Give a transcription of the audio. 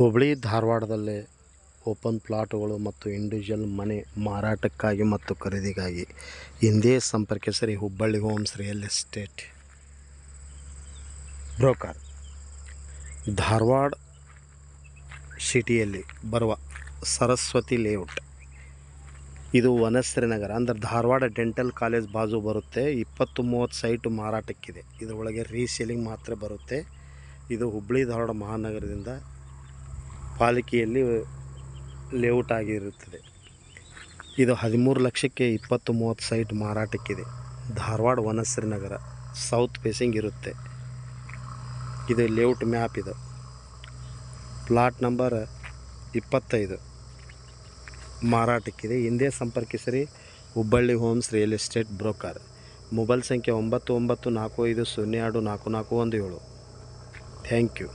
ಹುಬ್ಬಳ್ಳಿ ಧಾರವಾಡದಲ್ಲಿ ಓಪನ್ ಪ್ಲಾಟ್ಗಳು ಮತ್ತು ಇಂಡಿವಿಜುವಲ್ ಮನೆ ಮಾರಾಟಕ್ಕಾಗಿ ಮತ್ತು ಖರೀದಿಗಾಗಿ ಹಿಂದೆ ಸಂಪರ್ಕಿಸಿರಿ. Hubballi homes real estate broker. Dharwad ಸಿಟಿಯಲ್ಲಿ ಬರುವ ಸರಸ್ವತಿ ಲೇಔಟ್, ಇದು ವನಶ್ರೀ ನಗರ ಅಂದರೆ ಧಾರವಾಡ ಡೆಂಟಲ್ ಕಾಲೇಜ್ ಬಾಜು ಬರುತ್ತೆ. 20-30 ಸೈಟು ಮಾರಾಟಕ್ಕಿದೆ. ಇದರೊಳಗೆ ರೀಸೇಲಿಂಗ್ ಮಾತ್ರ ಬರುತ್ತೆ. ಇದು ಹುಬ್ಬಳ್ಳಿ ಧಾರವಾಡ ಮಹಾನಗರದಿಂದ ಪಾಲಿಕೆಯಲ್ಲಿ ಲೇಔಟ್ ಆಗಿರುತ್ತದೆ. ಇದು 13 ಲಕ್ಷಕ್ಕೆ 20-30 ಸೈಟ್ ಮಾರಾಟಕ್ಕಿದೆ. ಧಾರವಾಡ ವನಶ್ರೀ ನಗರ ಸೌತ್ ಫೇಸಿಂಗ್ ಇರುತ್ತೆ. ಇದು ಲೇಔಟ್ ಮ್ಯಾಪ್. ಇದು ಪ್ಲಾಟ್ ನಂಬರ್ 25 ಮಾರಾಟಕ್ಕಿದೆ. ಹಿಂದೆ ಸಂಪರ್ಕಿಸಿರಿ. Hubballi homes real estate broker. Mobile ಸಂಖ್ಯೆ 9945024417. Thank you.